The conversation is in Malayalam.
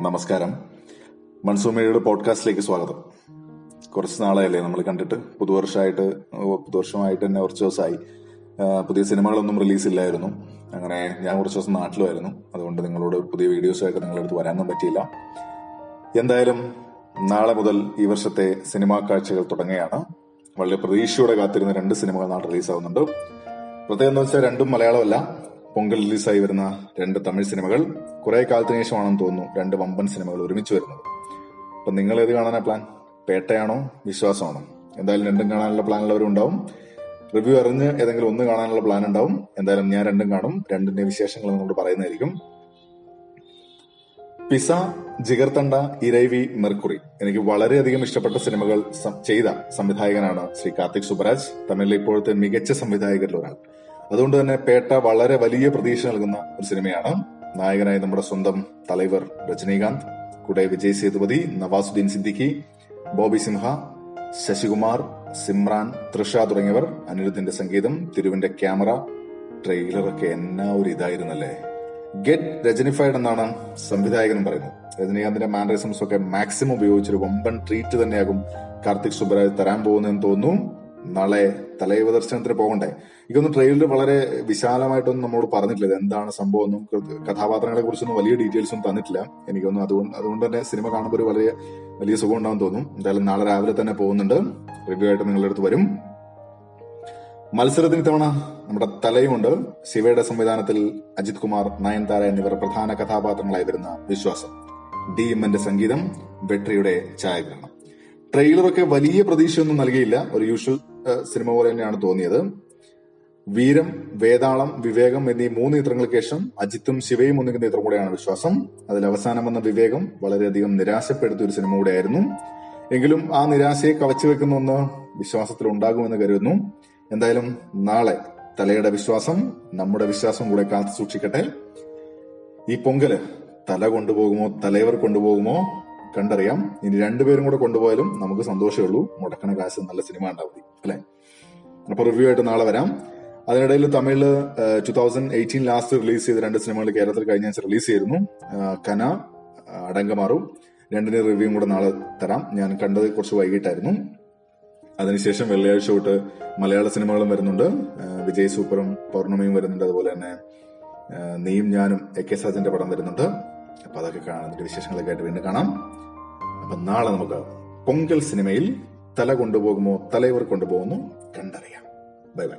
നമസ്കാരം. മൺസൂമയുടെ പോഡ്കാസ്റ്റിലേക്ക് സ്വാഗതം. കുറച്ച് നാളെയല്ലേ നമ്മൾ കണ്ടിട്ട്. പുതുവർഷമായിട്ട് തന്നെ കുറച്ച് ദിവസമായി. പുതിയ സിനിമകളൊന്നും റിലീസില്ലായിരുന്നു. അങ്ങനെ ഞാൻ കുറച്ച് ദിവസം നാട്ടിലുമായിരുന്നു. അതുകൊണ്ട് നിങ്ങളോട് പുതിയ വീഡിയോസുമായിട്ട് നിങ്ങളുടെ അടുത്ത് വരാനൊന്നും പറ്റിയില്ല. എന്തായാലും നാളെ മുതൽ ഈ വർഷത്തെ സിനിമാ കാഴ്ചകൾ തുടങ്ങുകയാണ്. വളരെ പ്രതീക്ഷയോടെ കാത്തിരുന്ന 2 സിനിമകൾ നാളെ റിലീസാവുന്നുണ്ട്. പ്രത്യേകം എന്ന് വെച്ചാൽ രണ്ടും മലയാളമല്ല. പൊങ്കൽ റിലീസായി വരുന്ന 2 തമിഴ് സിനിമകൾ. കുറെ കാലത്തിന് ശേഷമാണെന്ന് തോന്നുന്നു 2 വമ്പൻ സിനിമകൾ ഒരുമിച്ച് വരുന്നത്. അപ്പൊ നിങ്ങൾ ഏത് കാണാനാ പ്ലാൻ? പേട്ടയാണോ വിശ്വാസമാണോ? എന്തായാലും രണ്ടും കാണാനുള്ള പ്ലാനുള്ളവരും ഉണ്ടാവും. റിവ്യൂ അറിഞ്ഞ് ഏതെങ്കിലും ഒന്ന് കാണാനുള്ള പ്ലാൻ ഉണ്ടാവും. എന്തായാലും ഞാൻ രണ്ടും കാണും. രണ്ടിന്റെ വിശേഷങ്ങൾ നിങ്ങളോട് പറയുന്നതായിരിക്കും. പിസ, ജിഗർതണ്ട, ഇരൈവി, മെർക്കുറി എനിക്ക് വളരെയധികം ഇഷ്ടപ്പെട്ട സിനിമകൾ ചെയ്ത സംവിധായകനാണ് ശ്രീ കാർത്തിക് സുബരാജ്. തമിഴിലെ ഇപ്പോഴത്തെ മികച്ച സംവിധായകരിൽ ഒരാൾ. അതുകൊണ്ട് തന്നെ പേട്ട വളരെ വലിയ പ്രതീക്ഷ നൽകുന്ന ഒരു സിനിമയാണ്. നായകനായി നമ്മുടെ സ്വന്തം തലൈവർ രജനീകാന്ത്, കൂടെ വിജയ് സേതുപതി, നവാസുദ്ദീൻ സിദ്ദിഖി, ബോബി സിംഹ, ശശികുമാർ, സിമ്രാൻ, തൃഷ തുടങ്ങിയവർ. അനിരുദ്ധിന്റെ സംഗീതം, തിരുവിന്റെ ക്യാമറ, ട്രെയിലറൊക്കെ എന്നാ ഒരു ഇതായിരുന്നല്ലേ. ഗെറ്റ് രജനിഫൈഡ് എന്നാണ് സംവിധായകനും പറയുന്നത്. രജനീകാന്തിന്റെ മാനറിസംസ് ഒക്കെ മാക്സിമം ഉപയോഗിച്ചൊരു വമ്പൻ ട്രീറ്റ് തന്നെയാകും കാർത്തിക് സുബരാജ് തരാൻ പോകുന്നതെന്ന് തോന്നുന്നു. നാളെ തലൈവ ദർശനത്തിന് പോകണ്ടേ? എനിക്കൊന്നും ട്രെയിലർ വളരെ വിശാലമായിട്ടൊന്നും നമ്മളോട് പറഞ്ഞിട്ടില്ല. ഇത് എന്താണ് സംഭവം ഒന്നും, കഥാപാത്രങ്ങളെ കുറിച്ചൊന്നും വലിയ ഡീറ്റെയിൽസ് ഒന്നും തന്നിട്ടില്ല. എനിക്കൊന്നും അതുകൊണ്ട് തന്നെ സിനിമ കാണുമ്പോൾ ഒരു വലിയ സുഖം ഉണ്ടാവും തോന്നും. എന്തായാലും നാളെ രാവിലെ തന്നെ പോകുന്നുണ്ട്. റിവ്യൂ ആയിട്ട് നിങ്ങളുടെ അടുത്ത് വരും. മത്സരത്തിന് തവണ നമ്മുടെ തലയുമുണ്ട്. ശിവയുടെ സംവിധാനത്തിൽ അജിത് കുമാർ, നയൻതാര എന്നിവർ പ്രധാന കഥാപാത്രങ്ങളായി വരുന്ന വിശ്വാസം. DMന്റെ സംഗീതം, വെട്രിയുടെ ഛായാഗ്രഹണം. ട്രെയിലറൊക്കെ വലിയ പ്രതീക്ഷയൊന്നും നൽകിയില്ല. ഒരു യൂഷ്വൽ സിനിമ പോലെ തന്നെയാണ് തോന്നിയത്. വീരം, വേതാളം, വിവേകം എന്നീ 3 ചിത്രങ്ങൾക്ക് ശേഷം അജിത്തും ശിവയും ഒന്നിക്കുന്ന ചിത്രം കൂടെയാണ് വിശ്വാസം. അതിൽ അവസാനം വന്ന വിവേകം വളരെയധികം നിരാശപ്പെടുത്തിയ ഒരു സിനിമ കൂടെയായിരുന്നു. എങ്കിലും ആ നിരാശയെ കവച്ചു വെക്കുന്ന ഒന്ന് വിശ്വാസത്തിൽ ഉണ്ടാകുമെന്ന് കരുതുന്നു. എന്തായാലും നാളെ തലയുടെ വിശ്വാസം, നമ്മുടെ വിശ്വാസം കൂടെ കാത്തു സൂക്ഷിക്കട്ടെ. ഈ പൊങ്കല് തല കൊണ്ടുപോകുമോ തലൈവർ കൊണ്ടുപോകുമോ കണ്ടറിയാം. ഇനി 2 പേരും കൂടെ കൊണ്ടുപോയാലും നമുക്ക് സന്തോഷമേ ഉള്ളൂ. മുടക്കണ കാശ് നല്ല സിനിമ ഉണ്ടാവും, അല്ലെ? അപ്പൊ റിവ്യൂ ആയിട്ട് നാളെ വരാം. അതിനിടയിൽ തമിഴില് 2018 ലാസ്റ്റ് റിലീസ് ചെയ്ത 2 സിനിമകൾ കേരളത്തിൽ കഴിഞ്ഞ ആഴ്ച റിലീസ് ചെയ്തിരുന്നു. കന, അടങ്കമാറു. 2ന്റെ റിവ്യൂ കൂടെ നാളെ തരാം. ഞാൻ കണ്ടത് കുറച്ച് വൈകിട്ടായിരുന്നു. അതിനുശേഷം വെള്ളിയാഴ്ച തൊട്ട് മലയാള സിനിമകളും വരുന്നുണ്ട്. വിജയ് സൂപ്പറും പൗർണമിയും വരുന്നുണ്ട്. അതുപോലെ തന്നെ നീയും ഞാനും AK സാജന്റെ പടം വരുന്നുണ്ട്. അപ്പൊ അതൊക്കെ കാണാൻ വിശേഷങ്ങളൊക്കെ ആയിട്ട് വീണ്ടും കാണാം. അപ്പൊ നാളെ നമുക്ക് പൊങ്കൽ സിനിമയിൽ തല കൊണ്ടുപോകുമോ തലൈവർ കൊണ്ടുപോകുമോ കണ്ടറിയാം. Bye bye.